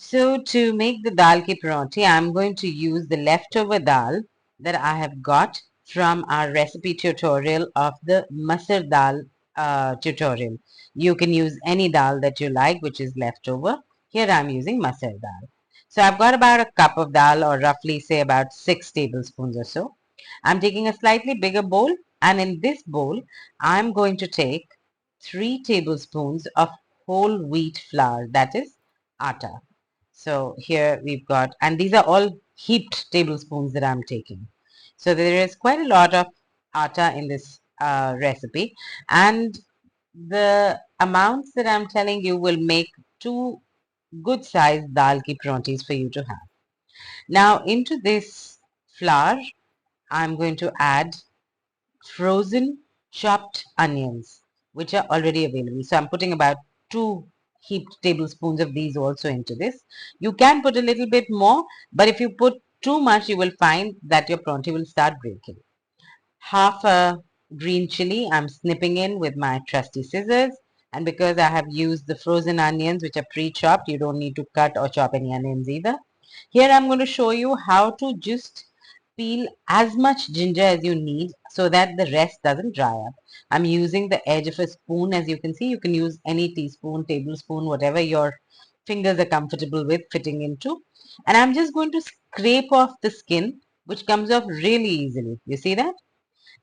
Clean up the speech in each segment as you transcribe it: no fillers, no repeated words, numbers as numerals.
So to make the dal ki paranthi, I'm going to use the leftover dal that I have got from our recipe tutorial of the masar dal tutorial. You can use any dal that you like which is leftover. Here I'm using masar dal. So I've got about a cup of dal, or roughly say about 6 tablespoons or so. I'm taking a slightly bigger bowl, and in this bowl I'm going to take 3 tablespoons of whole wheat flour, that is atta. So here we've got, and these are all heaped tablespoons that I'm taking. So there is quite a lot of atta in this recipe, and the amounts that I'm telling you will make 2 good sized dal ki paranthis for you to have. Now into this flour, I'm going to add frozen chopped onions, which are already available. So I'm putting about 2 heaped tablespoons of these also into this. You can put a little bit more, but if you put too much, you will find that your paranthi will start breaking. Half a green chili I'm snipping in with my trusty scissors. And because I have used the frozen onions, which are pre-chopped, you don't need to cut or chop any onions either. Here I'm going to show you how to just peel as much ginger as you need so that the rest doesn't dry up. I'm using the edge of a spoon. As you can see, you can use any teaspoon, tablespoon, whatever your fingers are comfortable with fitting into. And I'm just going to scrape off the skin, which comes off really easily. You see that?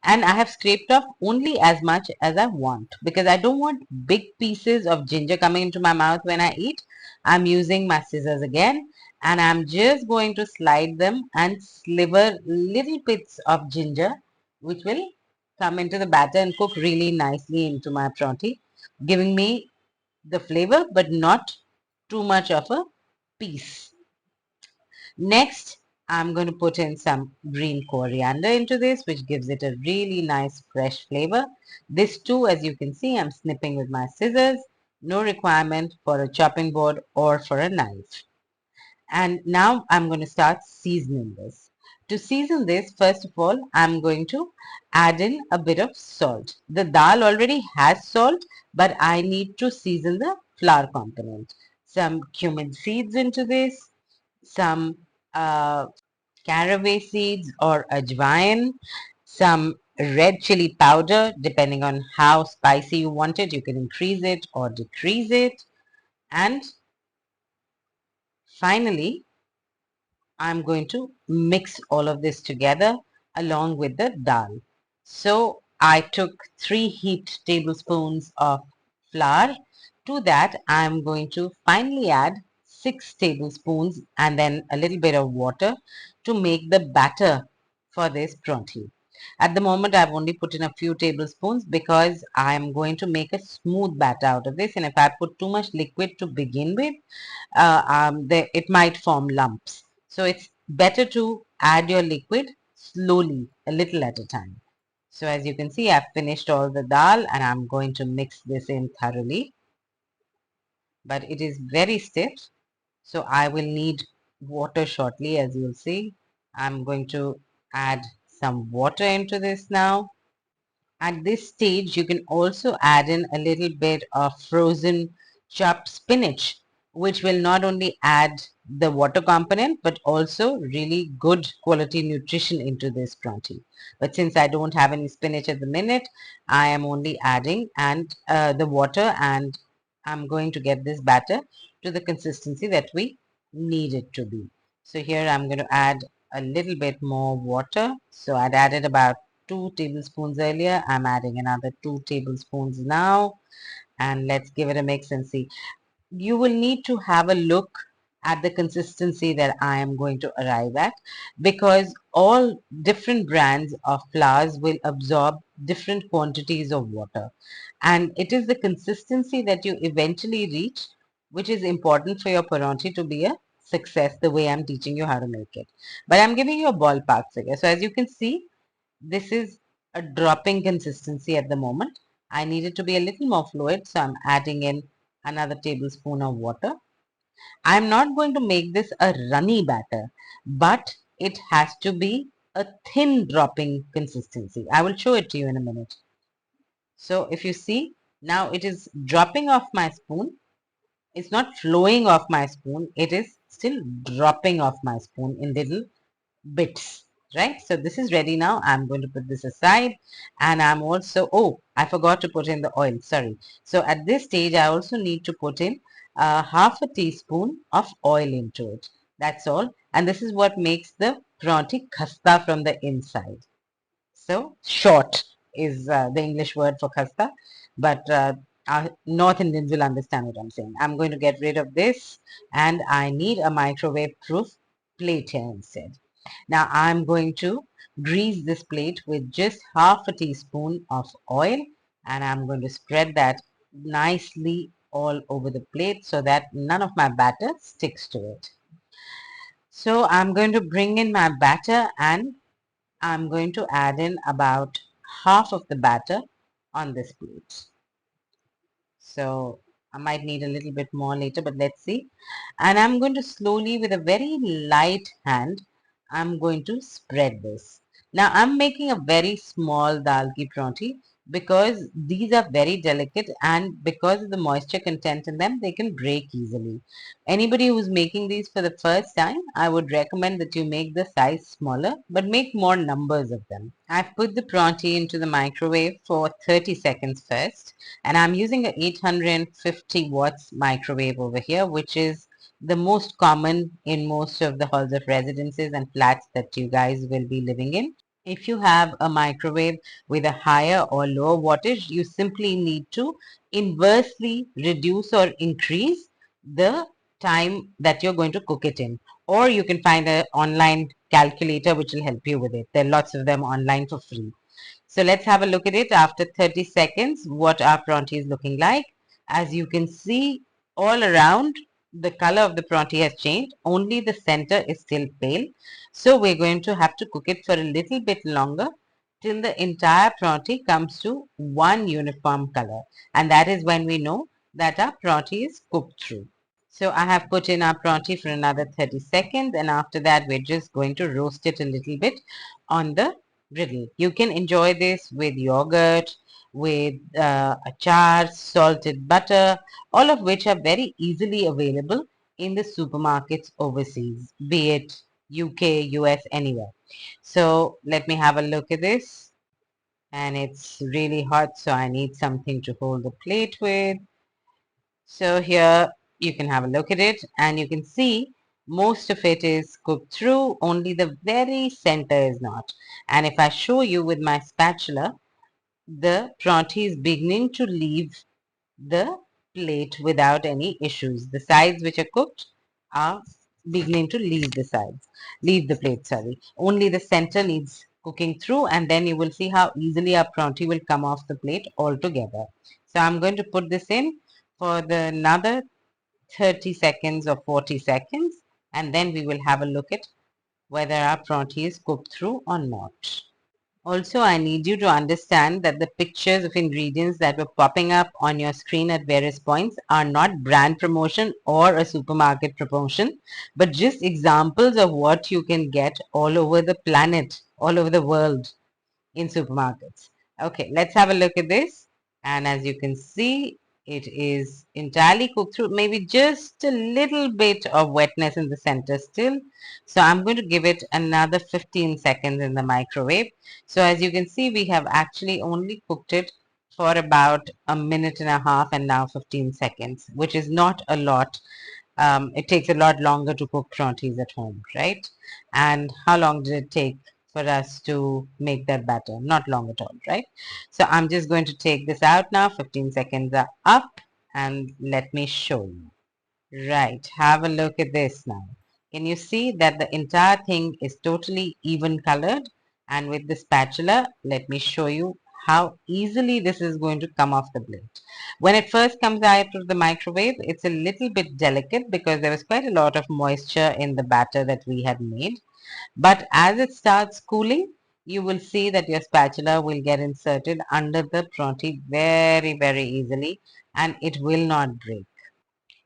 And I have scraped off only as much as I want because I don't want big pieces of ginger coming into my mouth when I eat. I'm using my scissors again, and I'm just going to slide them and sliver little bits of ginger which will come into the batter and cook really nicely into my paranthi, giving me the flavor but not too much of a piece. Next, I'm going to put in some green coriander into this, which gives it a really nice fresh flavor. This too, as you can see, I'm snipping with my scissors. No requirement for a chopping board or for a knife. And now I'm going to start seasoning this. To season this, first of all, I'm going to add in a bit of salt. The dal already has salt, but I need to season the flour component. Some cumin seeds into this, some uh, caraway seeds or ajwain, some red chili powder, depending on how spicy you want it. You can increase it or decrease it. And finally, I'm going to mix all of this together along with the dal. So I took 3 heaped tablespoons of flour. To that, I'm going to finally add 6 tablespoons and then a little bit of water to make the batter for this paranthi. At the moment, I've only put in a few tablespoons because I'm going to make a smooth batter out of this. And if I put too much liquid to begin with, it might form lumps. So it's better to add your liquid slowly, a little at a time. So as you can see, I've finished all the dal and I'm going to mix this in thoroughly. But it is very stiff, so I will need water shortly, as you'll see. I'm going to add some water into this now. At this stage, you can also add in a little bit of frozen chopped spinach, which will not only add the water component, but also really good quality nutrition into this paranthi. But since I don't have any spinach at the minute, I am only adding the water, and I'm going to get this batter to the consistency that we need it to be. So here I'm going to add a little bit more water. So I'd added about 2 tablespoons earlier. I'm adding another 2 tablespoons now, and let's give it a mix and see. You will need to have a look at the consistency that I am going to arrive at, because all different brands of flours will absorb different quantities of water, and it is the consistency that you eventually reach which is important for your paranthi to be a success, the way I'm teaching you how to make it. But I'm giving you a ballpark figure. So as you can see, this is a dropping consistency at the moment. I need it to be a little more fluid, so I'm adding in another tablespoon of water. I'm not going to make this a runny batter, but it has to be a thin dropping consistency. I will show it to you in a minute. So if you see, now it is dropping off my spoon, It's not flowing off my spoon. It is still dropping off my spoon in little bits, right? So this is ready now. I'm going to put this aside, and I'm also, oh, I forgot to put in the oil, sorry. So at this stage I also need to put in half a teaspoon of oil into it. That's all. And this is what makes the pronti khasta from the inside. So short is the English word for khasta, but our North Indians will understand what I'm saying. I'm going to get rid of this, and I need a microwave proof plate here instead. Now I'm going to grease this plate with just half a teaspoon of oil, and I'm going to spread that nicely all over the plate so that none of my batter sticks to it. So I'm going to bring in my batter, and I'm going to add in about half of the batter on this plate. So I might need a little bit more later, but let's see. And I'm going to slowly, with a very light hand, I'm going to spread this. Now I'm making a very small dal ki pronti because these are very delicate, and because of the moisture content in them, they can break easily. Anybody who's making these for the first time, I would recommend that you make the size smaller, but make more numbers of them. I've put the pronti into the microwave for 30 seconds first, and I'm using a 850 watts microwave over here, which is the most common in most of the halls of residences and flats that you guys will be living in. If you have a microwave with a higher or lower wattage, you simply need to inversely reduce or increase the time that you're going to cook it in. Or you can find an online calculator which will help you with it. There are lots of them online for free. So let's have a look at it after 30 seconds, what our pronti is looking like. As you can see, all around, the color of the pronti has changed. Only the center is still pale. So we're going to have to cook it for a little bit longer till the entire pronti comes to one uniform color. And that is when we know that our pronti is cooked through. So I have put in our pronti for another 30 seconds, and after that we're just going to roast it a little bit on the griddle. You can enjoy this with yogurt, with achar, salted butter, all of which are very easily available in the supermarkets overseas, be it UK, US, anywhere. So let me have a look at this. And it's really hot, so I need something to hold the plate with. So here you can have a look at it, and you can see most of it is cooked through, only the very center is not. And if I show you with my spatula, the pronti is beginning to leave the plate without any issues. The sides which are cooked are beginning to leave the plate, sorry. Only the center needs cooking through, and then you will see how easily our pronti will come off the plate altogether. So I'm going to put this in for another 30 seconds or 40 seconds, and then we will have a look at whether our pronti is cooked through or not. Also, I need you to understand that the pictures of ingredients that were popping up on your screen at various points are not brand promotion or a supermarket promotion, but just examples of what you can get all over the planet, all over the world in supermarkets. Okay, let's have a look at this. And as you can see, it is entirely cooked through, maybe just a little bit of wetness in the center still. So I'm going to give it another 15 seconds in the microwave. So as you can see, we have actually only cooked it for about a minute and a half, and now 15 seconds, which is not a lot. It takes a lot longer to cook prontis at home, right? And how long did it take for us to make that batter? Not long at all, right? So I'm just going to take this out now. 15 seconds are up, and let me show you. Right, have a look at this now. Can you see that the entire thing is totally even colored? And with the spatula, let me show you how easily this is going to come off the plate. When it first comes out of the microwave, it's a little bit delicate because there was quite a lot of moisture in the batter that we had made. But as it starts cooling, you will see that your spatula will get inserted under the pronti very, very easily, and it will not break.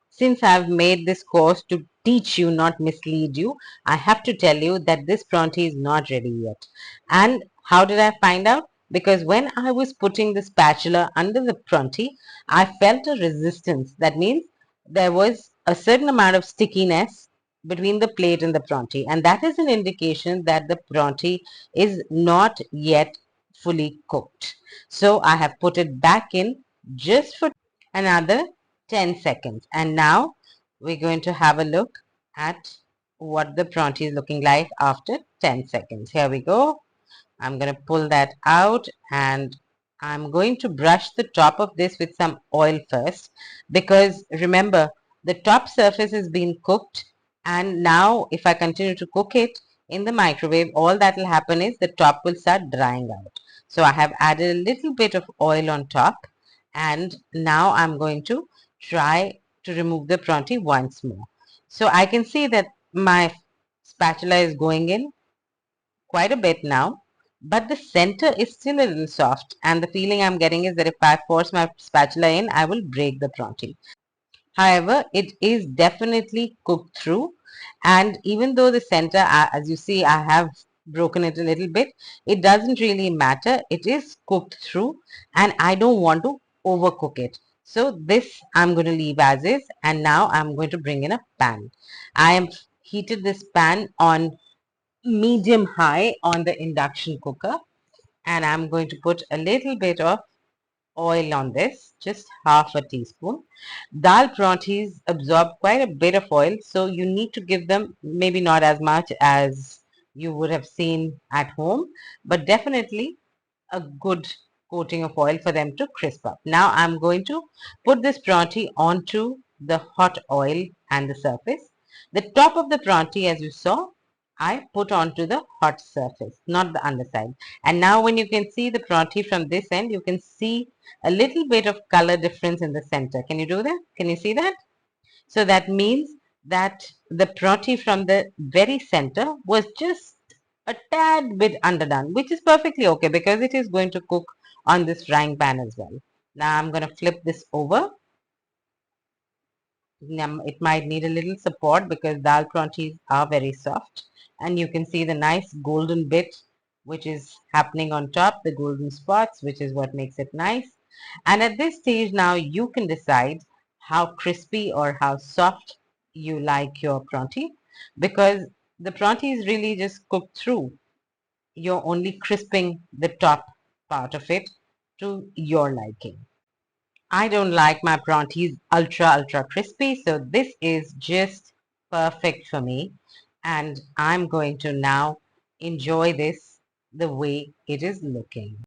Since I've made this course to teach you, not mislead you, I have to tell you that this pronti is not ready yet. And how did I find out? Because when I was putting the spatula under the pronti, I felt a resistance. That means there was a certain amount of stickiness between the plate and the pronti, and that is an indication that the pronti is not yet fully cooked. So I have put it back in just for another 10 seconds. And now we're going to have a look at what the pronti is looking like after 10 seconds. Here we go. I'm going to pull that out, and I'm going to brush the top of this with some oil first, because remember, the top surface has been cooked, and now if I continue to cook it in the microwave, all that will happen is the top will start drying out. So I have added a little bit of oil on top, and now I'm going to try to remove the pronti once more. So I can see that my spatula is going in quite a bit now, but the center is still a little soft, and the feeling I'm getting is that if I force my spatula in, I will break the pronti. However, it is definitely cooked through, and even though the center, as you see, I have broken it a little bit, it doesn't really matter. It is cooked through, and I don't want to overcook it. So this I'm going to leave as is, and now I'm going to bring in a pan. I am heated this pan on medium high on the induction cooker, and I'm going to put a little bit of oil on this, just half a teaspoon. Dal prontis absorb quite a bit of oil, so you need to give them maybe not as much as you would have seen at home, but definitely a good coating of oil for them to crisp up. Now I'm going to put this pronti onto the hot oil and the surface. The top of the pronti, as you saw, I put onto the hot surface, not the underside. And now when you can see the pronti from this end, you can see a little bit of color difference in the center. Can you do that? Can you see that? So that means that the pronti from the very center was just a tad bit underdone, which is perfectly okay because it is going to cook on this frying pan as well. Now I'm going to flip this over. It might need a little support because dal prontis are very soft, and you can see the nice golden bit which is happening on top, the golden spots, which is what makes it nice. And at this stage now you can decide how crispy or how soft you like your pronti, because the pronti is really just cooked through. You're only crisping the top part of it to your liking. I don't like my prontis ultra crispy, so this is just perfect for me. And I'm going to now enjoy this the way it is looking.